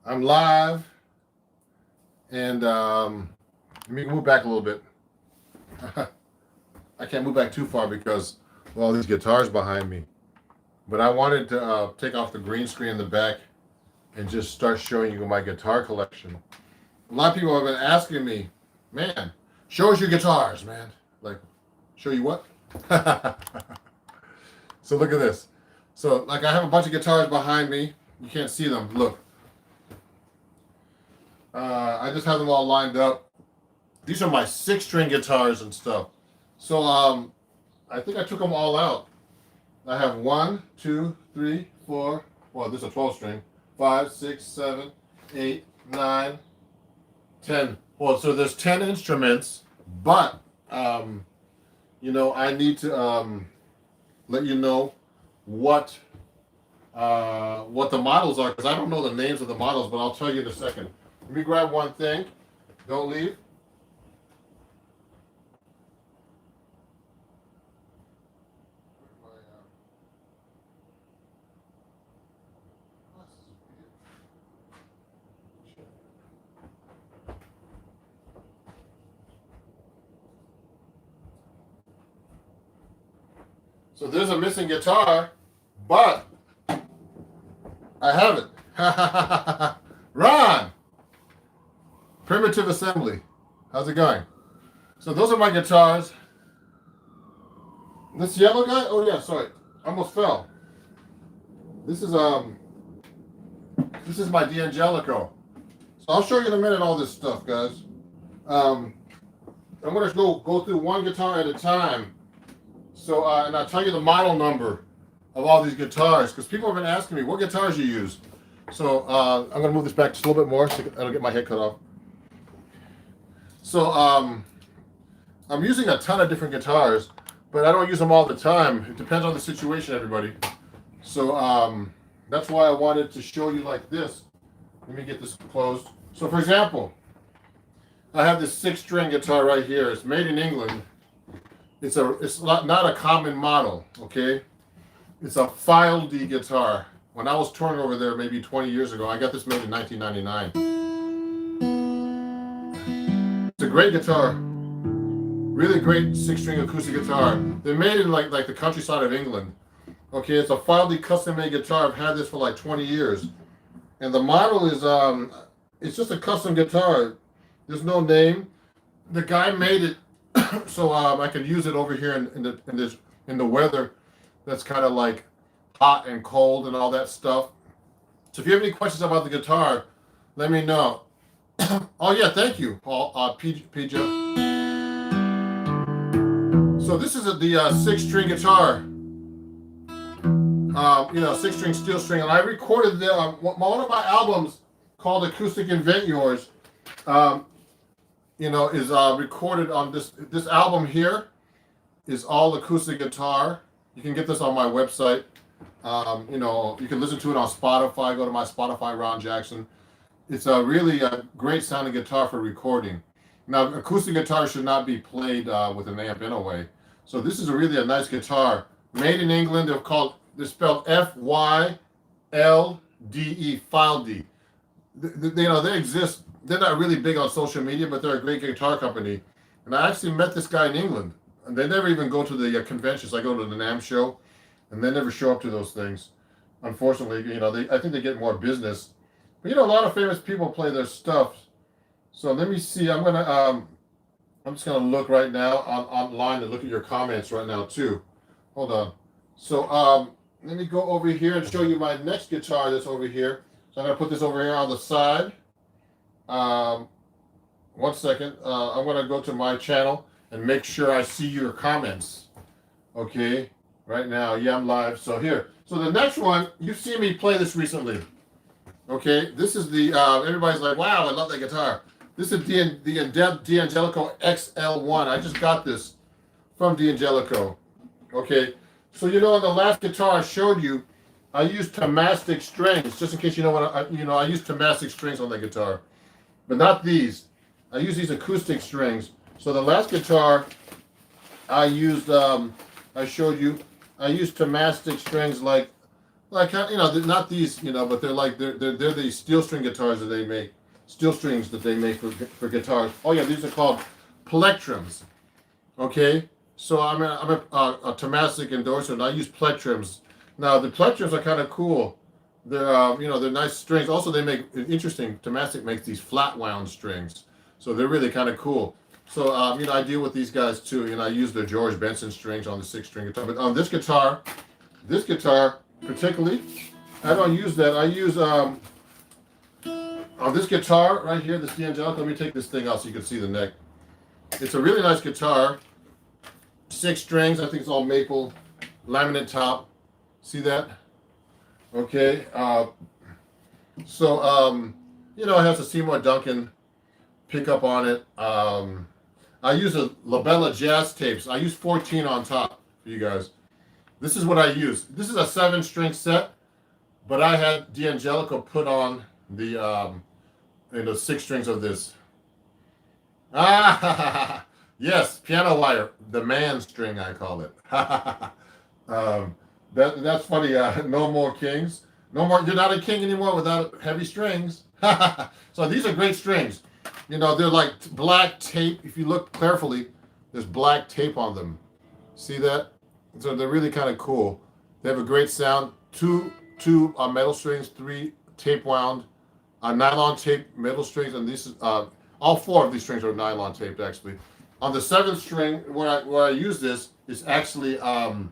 I'm live, and let me move back a little bit. I can't move back too far because of all these guitars behind me. But I wanted to take off the green screen in the back and just start showing you my guitar collection. A lot of people have been asking me, man, show us your guitars, man. Like, show you what? So look at this. So like I have a bunch of guitars behind me. You can't see them. Look. I just have them all lined up. These are my 6-string guitars and stuff. So I think I took them all out. I have 1, 2, 3, 4. Well, this is a 12-string. 5, 6, 7, 8, 9, 10. Well, so there's 10 instruments, but you know, I need to let you know what the models are, because I don't know the names of the models, but I'll tell you in a second. Let me grab one thing. Don't leave. So there's a missing guitar, but I have it. Ron! Primitive Assembly. How's it going? So those are my guitars. This yellow guy? Oh yeah, sorry. Almost fell. This is my D'Angelico. So I'll show you in a minute all this stuff, guys. I'm gonna go through one guitar at a time. So and I'll tell you the model number of all these guitars, because people have been asking me what guitars you use. So I'm gonna move this back just a little bit more so I don't get my head cut off. So I'm using a ton of different guitars, but I don't use them all the time. It depends on the situation, everybody. So that's why I wanted to show you like this. Let me get this closed. So for example, I have this 6-string guitar right here. It's made in England. It's not a common model, okay? It's a file D guitar. When I was touring over there maybe 20 years ago, I got this made in 1999. It's a great guitar. Really great 6-string acoustic guitar. They're made in like the countryside of England. Okay, it's a file D custom made guitar. I've had this for like 20 years. And the model is it's just a custom guitar. There's no name. The guy made it so I can use it over here in the weather that's kind of like hot and cold and all that stuff. So if you have any questions about the guitar, let me know. Oh yeah, thank you, Paul. PJ. So this is the 6-string guitar. You know, 6-string steel string, and I recorded one of my albums called Acoustic Invent Yours. You know, is recorded on this album here. Is all acoustic guitar. You can get this on my website. You know, you can listen to it on Spotify. Go to my Spotify, Ron Jackson. It's a really great sounding guitar for recording. Now, acoustic guitar should not be played with an amp anyway. So this is really a nice guitar, made in England. They're spelled FYLDE, File D. You know, they exist. They're not really big on social media, but they're a great guitar company. And I actually met this guy in England. And they never even go to the conventions. I go to the NAMM show, and they never show up to those things. Unfortunately, you know, I think they get more business. But you know, a lot of famous people play their stuff. So let me see. I'm just gonna look right now online and look at your comments right now too. Hold on. So let me go over here and show you my next guitar that's over here. So I'm gonna put this over here on the side. 1 second. I'm gonna go to my channel and make sure I see your comments. Okay, right now, yeah, I'm live. So here. So the next one, you've seen me play this recently. Okay, this is the everybody's like, wow, I love that guitar. This is the D'Angelico XL1. I just got this from D'Angelico. Okay, so you know, in the last guitar I showed you, I used tomastic strings. Just in case you know what I used tomastic strings on the guitar, but not these. I use these acoustic strings. So the last guitar I used, I showed you, I used tomastic strings like like they're not these, but they're like they're these steel string guitars that they make, steel strings that they make for guitars. Oh yeah, these are called plectrums. Okay, so I'm a Tomasic endorser, and I use plectrums. Now the plectrums are kind of cool. They're they're nice strings. Also, they make interesting. Tomasic makes these flat wound strings, so they're really kind of cool. So I deal with these guys too. I use the George Benson strings on the 6-string guitar. But on this guitar particularly, I don't use that. I use on this guitar right here, this D'Angelico. Let me take this thing out so you can see the neck. It's a really nice guitar. 6 strings. I think it's all maple, laminate top. See that? Okay. It has a Seymour Duncan pickup on it. I use a Labella jazz tapes. I use 14 on top for you guys. This is what I use. This is a 7-string set, but I had D'Angelico put on the 6 strings of this. Ah, yes, piano wire, the man string I call it. That's funny. No more kings. No more. You're not a king anymore without heavy strings. So these are great strings. They're like black tape. If you look carefully, there's black tape on them. See that? So they're really kind of cool. They have a great sound. Two metal strings, 3 tape wound, nylon tape metal strings, and these all 4 of these strings are nylon taped actually. On the 7th string, where I use this, it's actually round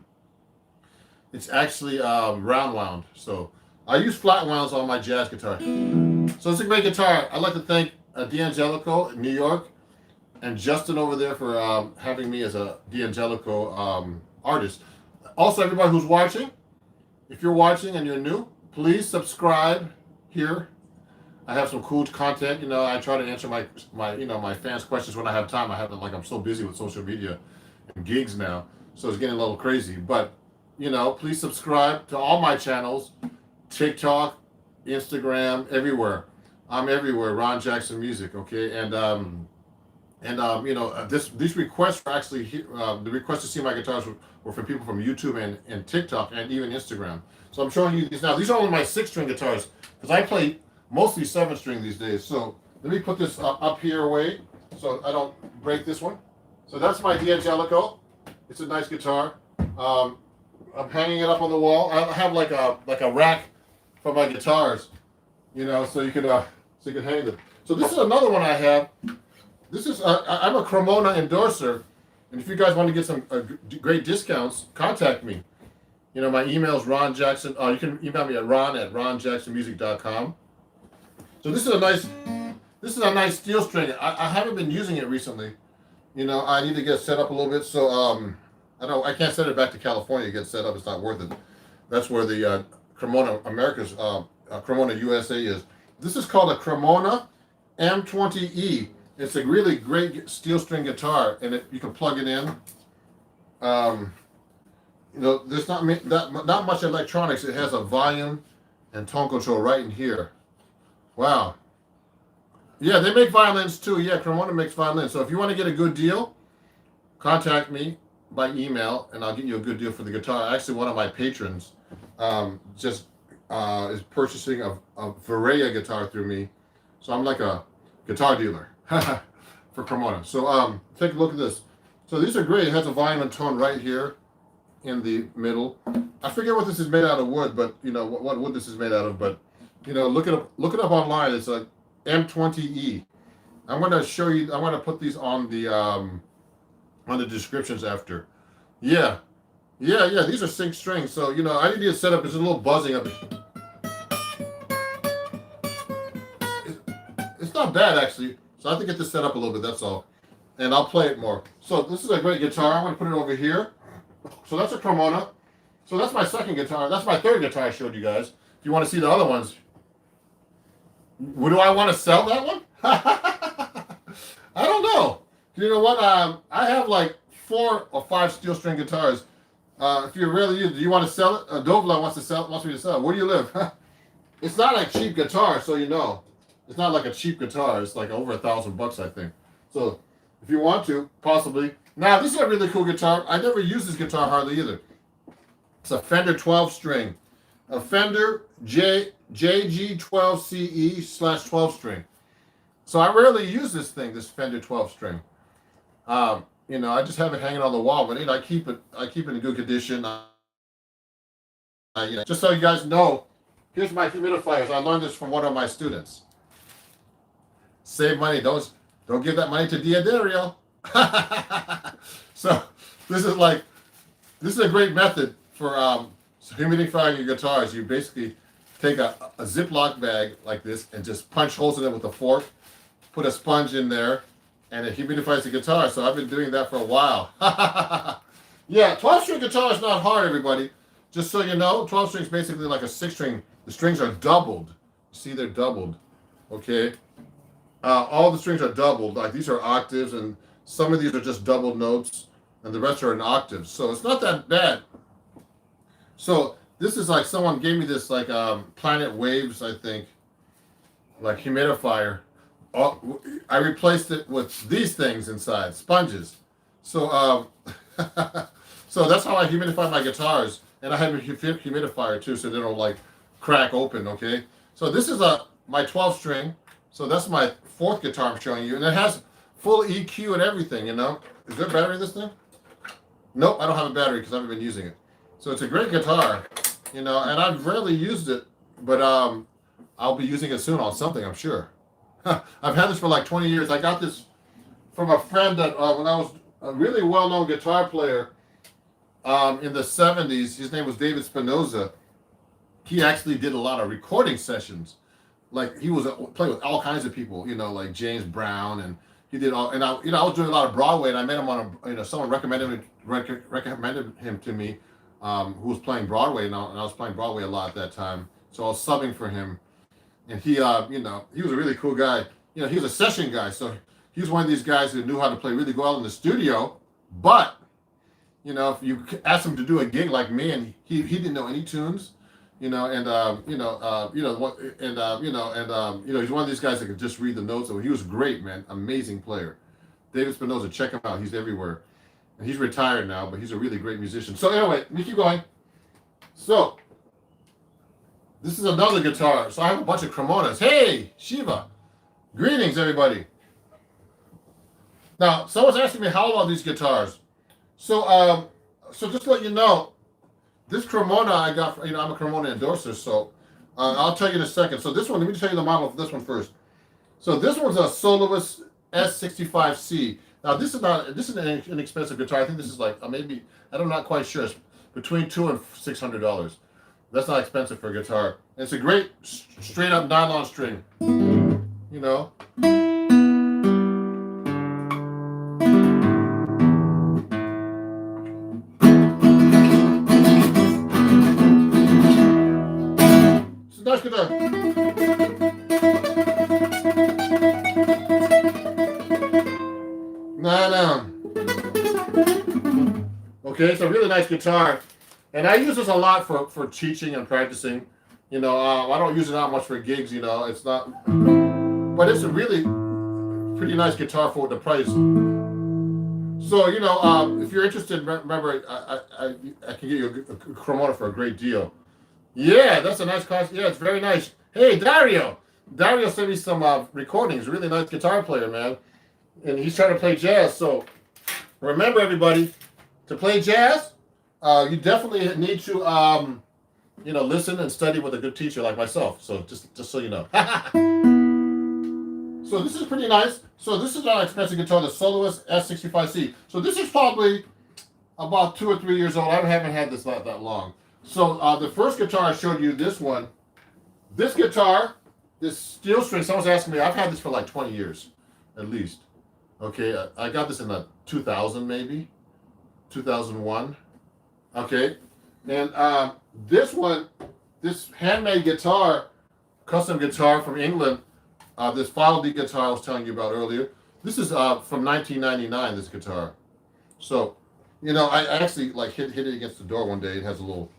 wound. So I use flat wounds on my jazz guitar. So it's a great guitar. I'd like to thank D'Angelico in New York and Justin over there for having me as a D'Angelico artist. Also, everybody who's watching, if you're watching and you're new, please subscribe here. I have some cool content. I try to answer my fans' questions when I have time. I'm so busy with social media and gigs now, so it's getting a little crazy. But please subscribe to all my channels, TikTok, Instagram, everywhere. I'm everywhere. Ron Jackson Music. Okay, these requests were actually the requests to see my guitars were from people from YouTube and TikTok and even Instagram. So I'm showing you these now. These are only my 6-string guitars because I play mostly 7-string these days. So let me put this up here away so I don't break this one. So that's my D'Angelico. It's a nice guitar. I'm hanging it up on the wall. I have like a rack for my guitars, so you can hang them. So this is another one I have. This is I'm a Cremona endorser, and if you guys want to get some great discounts, contact me. My email is Ron Jackson. You can email me at ron@ronjacksonmusic.com. So this is a nice steel string. I haven't been using it recently. I need to get set up a little bit. So I can't send it back to California to get set up. It's not worth it. That's where the Cremona America's Cremona USA is. This is called a Cremona M20E. It's a really great steel string guitar, and you can plug it in. There's not much electronics. It has a volume and tone control right in here. Wow. Yeah, they make violins too. Yeah, Cremona makes violins. So if you want to get a good deal, contact me by email, and I'll get you a good deal for the guitar. Actually, one of my patrons is purchasing a Varia guitar through me, so I'm like a guitar dealer for Cremona. So take a look at this. So these are great. It has a volume and tone right here in the middle. I forget what this is made out of wood, but what wood this is made out of. But look it up online. It's a M20E. I'm going to show you. I'm going to put these on the descriptions after. Yeah. These are 6 strings. So I need to get set up. There's a little buzzing up. It's not bad actually. So I have to get this set up a little bit. That's all, and I'll play it more. So this is a great guitar. I'm going to put it over here. So that's a Cremona. So that's my 2nd guitar. That's my 3rd guitar I showed you guys. If you want to see the other ones, do I want to sell that one? I don't know. You know what? I have like 4 or 5 steel string guitars. If you really do you want to sell it? Dovla wants me to sell it. Where do you live? It's not a cheap guitar, so it's not like a cheap guitar. It's like over $1,000, I think. So if you want to, possibly. Now this is a really cool guitar. I never used this guitar hardly either. It's a Fender 12-string. a Fender JG12CE/12 string. So I rarely use this thing, this Fender 12 string. I just have it hanging on the wall, but I keep it in good condition. Just so you guys know, here's my humidifiers. I learned this from one of my students. Save money. Don't give that money to Dario. So this is a great method for humidifying your guitars. You basically take a Ziploc bag like this and just punch holes in it with a fork, put a sponge in there, and it humidifies the guitar. So I've been doing that for a while. Yeah, 12-string guitar is not hard, everybody. Just so you know, 12 strings basically like a 6-string. The strings are doubled. See, they're doubled. Okay? All the strings are doubled. Like these are octaves, and some of these are just doubled notes, and the rest are in octaves. So it's not that bad. So this is like someone gave me this like Planet Waves, I think, like humidifier. I replaced it with these things inside, sponges. So so that's how I humidify my guitars. And I have a humidifier too, so they don't like crack open, okay? So this is my 12 string. So that's my 4th guitar I'm showing you. And it has full EQ and everything, Is there a battery in this thing? Nope, I don't have a battery because I haven't been using it. So it's a great guitar, and I've rarely used it, but I'll be using it soon on something, I'm sure. I've had this for like 20 years. I got this from a friend that when I was a really well-known guitar player in the 70s. His name was David Spinoza. He actually did a lot of recording sessions. Like he was playing with all kinds of people, like James Brown, and he did all. And I was doing a lot of Broadway, and I met him on someone recommended him to me, who was playing Broadway, and I was playing Broadway a lot at that time. So I was subbing for him, and he was a really cool guy. He was a session guy, so he was one of these guys who knew how to play really well in the studio. But if you asked him to do a gig like me, and he didn't know any tunes. He's one of these guys that could just read the notes. So he was great, man, amazing player. David Spinoza, check him out. He's everywhere, and he's retired now, but he's a really great musician. So anyway, let me keep going. So this is another guitar. So I have a bunch of Cremonas. Hey, Shiva, greetings, everybody. Now, someone's asking me how old are these guitars. So just to let you know. This Cremona I got, I'm a Cremona endorser, so I'll tell you in a second. So this one, let me tell you the model for this one first. So this one's a Soloist S65C. Now this is an inexpensive guitar. I think this is like maybe, I'm not quite sure. It's between $200 and $600. That's not expensive for a guitar. And it's a great straight up nylon string. Nice guitar. Okay, it's a really nice guitar, and I use this a lot for teaching and practicing. I don't use it that much for gigs. It's not, but it's a really pretty nice guitar for the price. So if you're interested, remember I can get you a Cremona for a great deal. Yeah, that's a nice cost. Yeah, it's very nice. Hey, Dario. Dario sent me some recordings. Really nice guitar player, man. And he's trying to play jazz. So remember, everybody, to play jazz, you definitely need to, listen and study with a good teacher like myself. So just so you know. So this is pretty nice. So this is not an expensive guitar, the Soloist S65C. So this is probably about 2 or 3 years old. I haven't had this that long. So the first guitar I showed you, this one, this guitar, this steel string, someone's asking me, I've had this for like 20 years, at least. Okay, I got this in 2000 maybe, 2001. Okay, and this one, this handmade guitar, custom guitar from England, this file D guitar I was telling you about earlier, this is from 1999, this guitar. So, I actually like hit it against the door one day. It has a little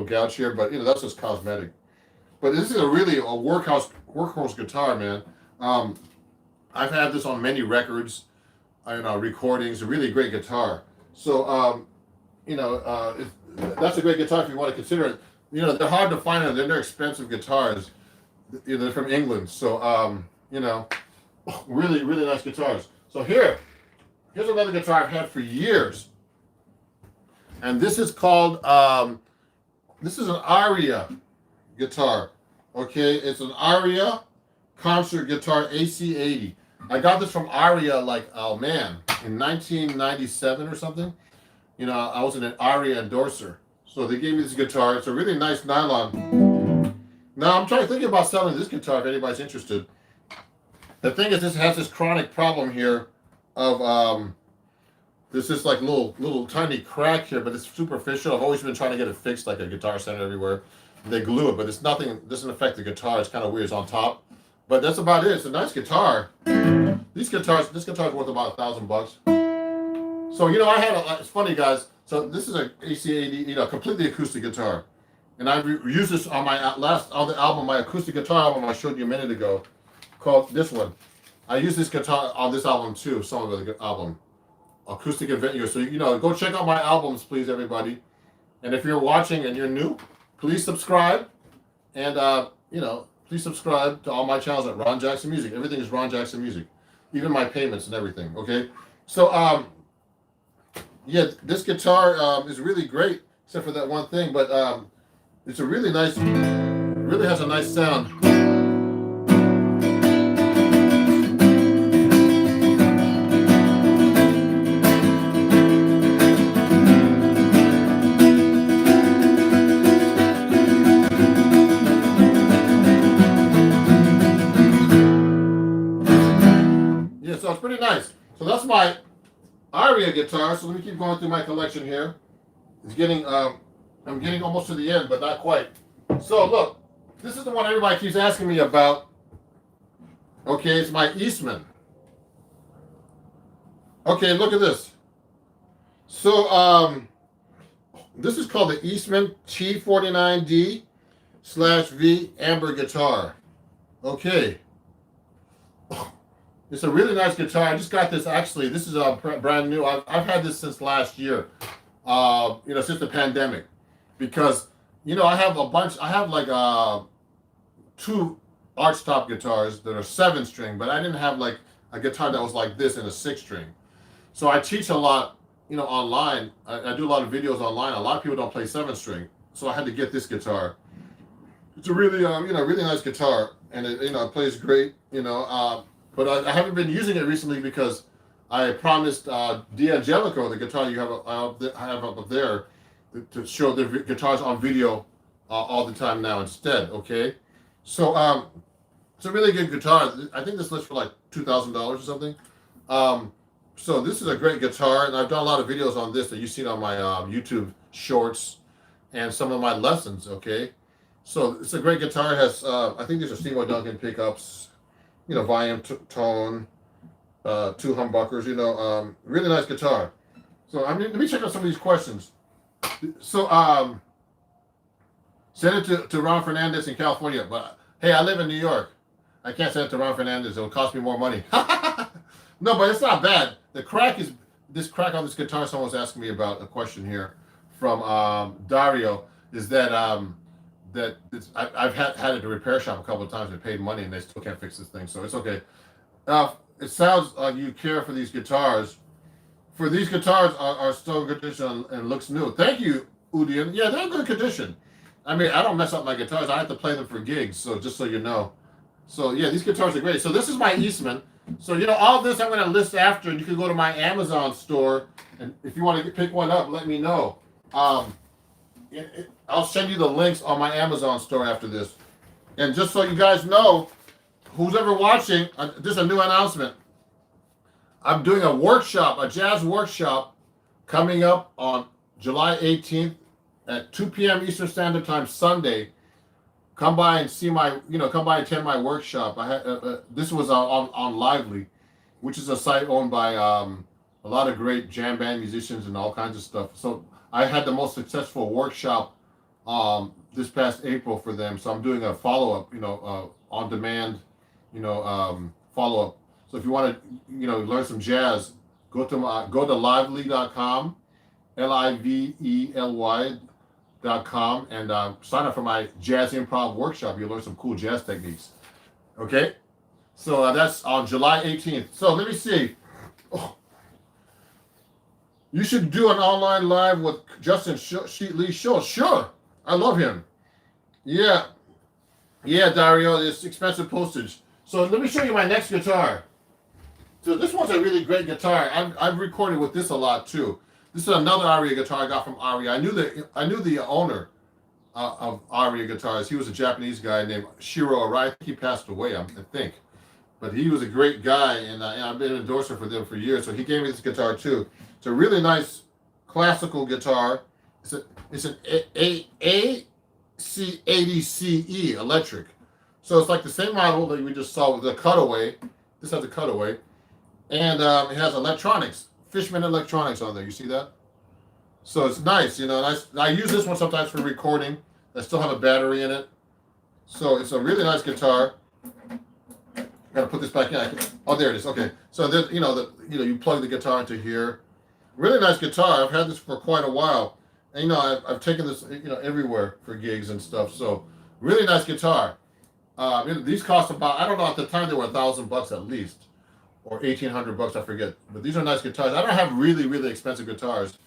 gouge here, but that's just cosmetic. But this is a workhorse guitar, man. I've had this on many records, recordings. A really great guitar. So that's a great guitar if you want to consider it. you know, they're hard to find. They're expensive guitars. You know, they're from England. So, you know, really, really nice guitars. So here's another guitar I've had for years. And this is called, this is an Aria guitar. Okay, it's an Aria concert guitar AC80. I got this from Aria, like, oh man, in 1997 or something. You know, I was an Aria endorser. So they gave me this guitar. It's a really nice nylon. Now I'm thinking about selling this guitar if anybody's interested. The thing is, this has this chronic problem here of there's this like little tiny crack here, but it's superficial. I've always been trying to get it fixed, like a Guitar Center everywhere. They glue it, but it's nothing. Doesn't affect the guitar. It's kind of weird. It's on top, but that's about it. It's a nice guitar. This guitar's worth about $1,000. So you know, it's funny, guys. So this is a AC80, you know, completely acoustic guitar, and I used this on my on the album, my acoustic guitar album I showed you a minute ago, called this one. I use this guitar on this album too. Some of the album, Acoustic Adventure. So you know, go check out my albums, please, everybody. And if you're watching and you're new, please subscribe, and you know, please subscribe to all my channels at Ron Jackson Music. Everything is Ron Jackson Music, even my payments and everything. Okay, so yeah, this guitar is really great, except for that one thing. But it's a really nice, really has a nice sound. Yeah, so it's pretty nice. So that's my Aria guitar. So let me keep going through my collection here. It's getting I'm getting almost to the end, but not quite. So look, this is the one everybody keeps asking me about. Okay, it's my Eastman. Okay, look at this. So this is called the Eastman T49D/V Amber guitar. Okay. It's a really nice guitar. I just got this, actually. This is brand new. I've had this since last year, you know, since the pandemic. Because, you know, I have like 2 archtop guitars that are 7-string, but I didn't have like a guitar that was like this in a 6-string. So I teach a lot, you know, online. I do a lot of videos online. A lot of people don't play 7-string. So I had to get this guitar. It's a really, you know, really nice guitar. And it, you know, it plays great, you know. But I haven't been using it recently because I promised D'Angelico, the guitar you have up there, to show the guitars on video all the time now instead. Okay, so it's a really good guitar. I think this lists for like $2,000 or something. So this is a great guitar, and I've done a lot of videos on this that you've seen on my YouTube shorts and some of my lessons. Okay, so it's a great guitar. It has I think these are Seymour Duncan pickups. You know, volume, tone, 2 humbuckers, you know, really nice guitar. So, I mean, let me check out some of these questions. So, send it to Ron Fernandez in California. But, hey, I live in New York. I can't send it to Ron Fernandez. It'll cost me more money. No, but it's not bad. The crack is, this crack on this guitar, someone's asking me about a question here from Dario, is that I've had it at a repair shop a couple of times and paid money and they still can't fix this thing, so it's okay. It sounds like you care for these guitars. For these guitars are still in good condition and looks new. Thank you, Udian. Yeah, they're in good condition. I mean, I don't mess up my guitars. I have to play them for gigs, so just so you know. So yeah, these guitars are great. So this is my Eastman. So you know, all this I'm going to list after, and you can go to my Amazon store, and if you want to pick one up, let me know. I'll send you the links on my Amazon store after this. And just so you guys know, who's ever watching, this is a new announcement. I'm doing a workshop, a jazz workshop, coming up on July 18th at 2 p.m. Eastern Standard Time, Sunday. Come by and see my, you know, come by and attend my workshop. I had this was on Lively, which is a site owned by a lot of great jam band musicians and all kinds of stuff. So I had the most successful workshop this past April for them. So I'm doing a follow-up, you know, on demand, you know, follow-up. So if you want to, you know, learn some jazz, go to lively.com, lively.com, eastmanandariamusic.com and sign up for my jazz improv workshop. You'll learn some cool jazz techniques. Okay? So that's on July 18th. So let me see. Oh. You should do an online live with Justin Sheetley's show. Sure. I love him. Yeah. Yeah, Dario, it's expensive postage. So let me show you my next guitar. So this one's a really great guitar. I've recorded with this a lot too. This is another Aria guitar I got from Aria. I knew the owner of Aria guitars. He was a Japanese guy named Shiro Arai. I think he passed away, I think. But he was a great guy, and I've been an endorser for them for years. So he gave me this guitar too. It's a really nice classical guitar. It's an AC80CE electric. So it's like the same model that we just saw with the cutaway. This has a cutaway. And it has electronics, Fishman electronics on there. You see that? So it's nice, you know. And I use this one sometimes for recording. I still have a battery in it. So it's a really nice guitar. Gotta put this back in. Oh, there it is. Okay. So then, you plug the guitar into here. Really nice guitar. I've had this for quite a while. And I've taken this everywhere for gigs and stuff. So really nice guitar. These cost about, I don't know, at the time they were $1,000 at least, or $1,800, I forget. But these are nice guitars. I don't have really, really expensive guitars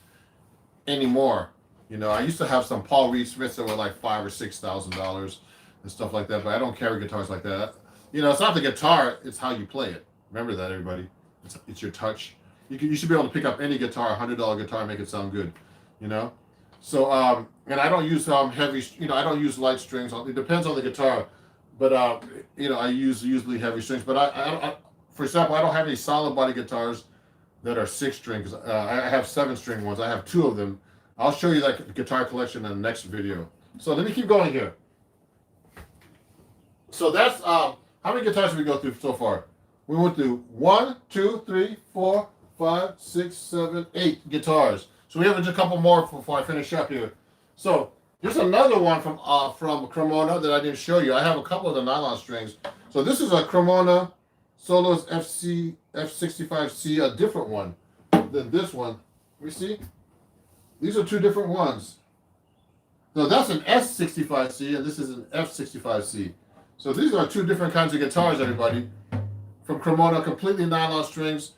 anymore. I used to have some Paul Reed Smiths that were like $5,000 or $6,000 and stuff like that. But I don't carry guitars like that. It's not the guitar; it's how you play it. Remember that, everybody. It's your touch. You should be able to pick up any guitar, $100 guitar, and make it sound good. So and I don't use heavy. I don't use light strings. It depends on the guitar. But I use usually heavy strings. But I for example, I don't have any solid body guitars that are 6-string. Because I have 7-string ones. I have 2 of them. I'll show you that guitar collection in the next video. So let me keep going here. So that's how many guitars did we go through so far? We went through 1, 2, 3, 4, 5, 6, 7, 8 guitars. So we have just a couple more before I finish up here. So here's another one from Cremona that I didn't show you. I have a couple of the nylon strings. So this is a Cremona Soloist F65C, a different one than this one. We see? These are 2 different ones. So that's an S65C and this is an F65C. So these are 2 different kinds of guitars, everybody. From Cremona, completely nylon strings.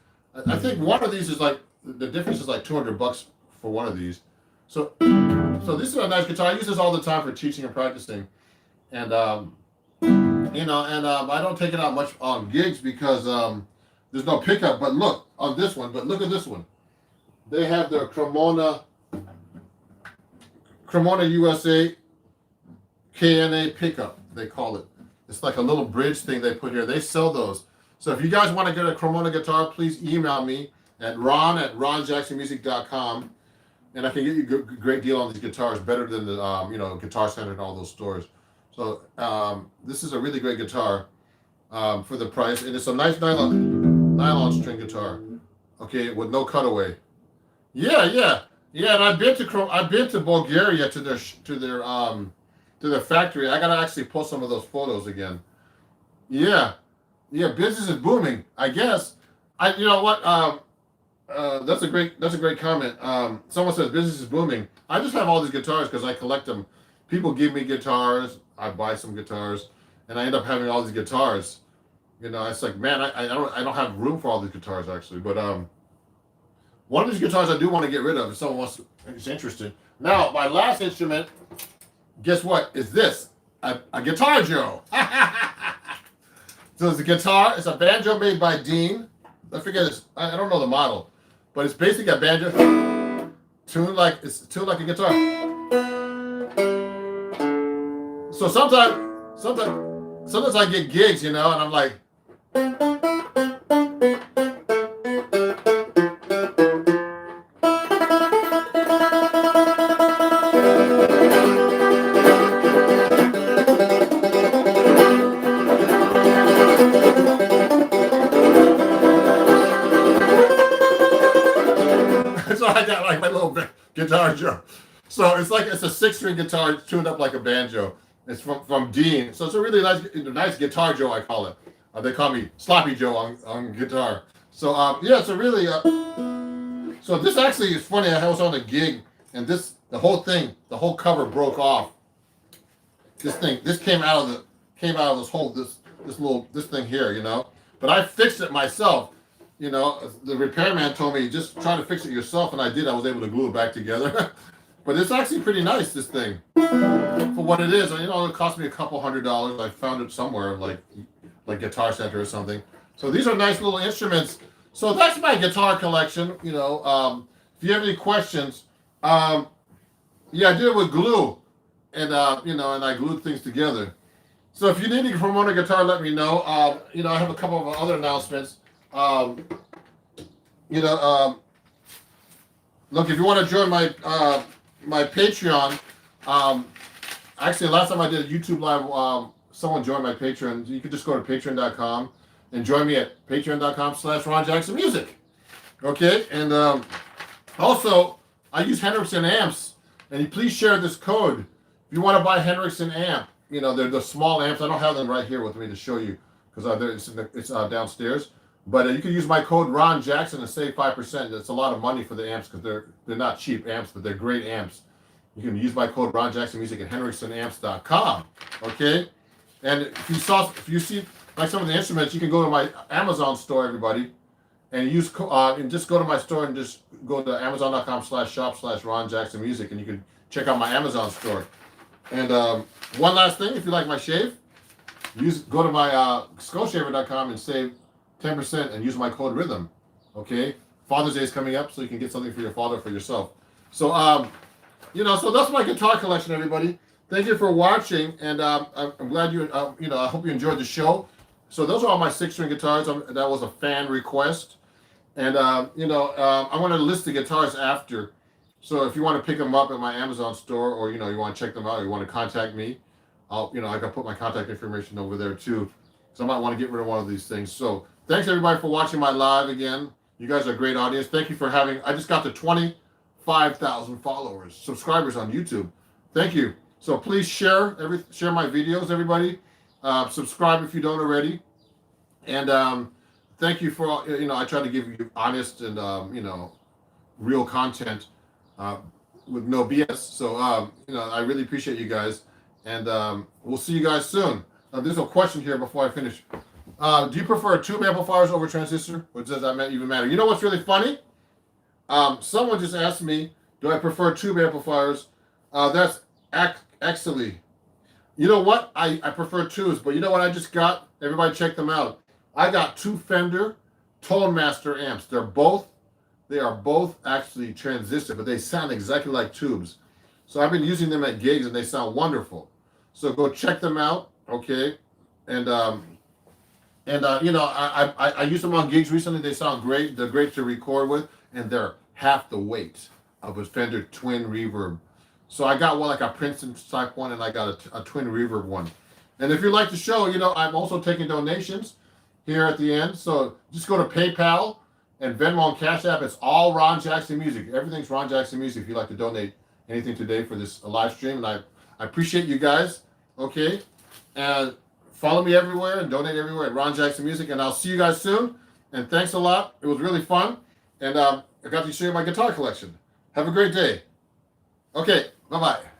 I think one of these is like, the difference is like $200 for one of these. So this is a nice guitar. I use this all the time for teaching and practicing. And, I don't take it out much on gigs because there's no pickup. But look on this one. But look at this one. They have their Cremona USA KNA pickup, they call it. It's like a little bridge thing they put here. They sell those. So if you guys want to get a Cremona guitar, please email me at ron@ronjacksonmusic.com. And I can get you a great deal on these guitars, better than the Guitar Center and all those stores. So this is a really great guitar for the price, and it's a nice nylon string guitar. Okay, with no cutaway. Yeah. And I've been to Bulgaria to their factory. I gotta actually post some of those photos again. Yeah, business is booming. I guess. You know what? That's a great comment. Someone says business is booming. I just have all these guitars because I collect them. People give me guitars. I buy some guitars, and I end up having all these guitars. It's like, man, I don't have room for all these guitars actually. But one of these guitars I do want to get rid of if someone is interested. Now, my last instrument, guess what? Is this a Guitar Joe? So it's a guitar. It's a banjo made by Dean. I forget this. I don't know the model, but it's basically a banjo tuned like a guitar. So sometimes I get gigs, and I'm like. So I got like my little Guitar Joe. So it's a 6-string guitar tuned up like a banjo. It's from Dean. So it's a really nice Guitar Joe, I call it. They call me Sloppy Joe on guitar. So it's a really. So this actually is funny. I was on a gig, and this the whole cover broke off. This came out of this thing here, you know. But I fixed it myself. You know, the repairman told me just try to fix it yourself, and I did. I was able to glue it back together. But it's actually pretty nice, this thing, for what it is. You know, it cost me a couple $100. I found it somewhere, like Guitar Center or something. So these are nice little instruments. So that's my guitar collection. You know, if you have any questions, yeah, I did it with glue, and you know, and I glued things together. So if you need a Cremona guitar, let me know. You know, I have a couple of other announcements. You know, look, if you want to join my my Patreon, actually last time I did a YouTube live, someone joined my Patreon. You can just go to patreon.com and join me at patreon.com/Ron Jackson Music. Okay, and also I use Hendrickson amps, and please share this code if you want to buy Hendrickson amp. You know, they're the small amps. I don't have them right here with me to show you because it's downstairs. But you can use my code Ron Jackson and save 5%. It's a lot of money for the amps because they're not cheap amps, but they're great amps. You can use my code Ron Jackson Music at HendricksonAmps.com. Okay, and if you see like some of the instruments, you can go to my Amazon store, everybody, and and just go to my store and just go to Amazon.com/shop/Ron Jackson Music, and you can check out my Amazon store. And one last thing, if you like my shave, go to my skullshaver.com and save 10% and use my code Rhythm. Okay, Father's Day is coming up, so you can get something for your father, for yourself. So you know, so that's my guitar collection, everybody. Thank you for watching, and I'm glad you you know, I hope you enjoyed the show. So those are all my 6-string guitars. That was a fan request, and you know, I'm going to list the guitars after. So if you want to pick them up at my Amazon store, or you know, you want to check them out, or you want to contact me, you know, I can put my contact information over there too. So I might want to get rid of one of these things. So thanks everybody for watching my live again. You guys are a great audience. Thank you for having. I just got to 25,000 followers, subscribers on YouTube. Thank you. So please share my videos, everybody. Subscribe if you don't already. And thank you for, you know, I try to give you honest and you know, real content with no BS. So you know, I really appreciate you guys, and we'll see you guys soon. There's a question here before I finish. Do you prefer tube amplifiers over transistor, or does that even matter? You know what's really funny? Someone just asked me, do I prefer tube amplifiers? That's actually, you know what? I prefer tubes, but you know what I just got? Everybody check them out. I got 2 Fender Tone Master amps. They are both actually transistor, but they sound exactly like tubes. So I've been using them at gigs, and they sound wonderful. So go check them out, okay? And you know, I used them on gigs recently. They sound great. They're great to record with, and they're half the weight of a Fender twin reverb. So I got one like a Princeton type one, and I got a twin reverb one. And if you like the show, you know, I'm also taking donations here at the end. So just go to PayPal and Venmo and Cash App. It's all Ron Jackson Music. Everything's Ron Jackson Music if you'd like to donate anything today for this live stream. And I appreciate you guys. Okay. And follow me everywhere and donate everywhere at Ron Jackson Music. And I'll see you guys soon. And thanks a lot. It was really fun. And I got to show you my guitar collection. Have a great day. Okay. Bye-bye.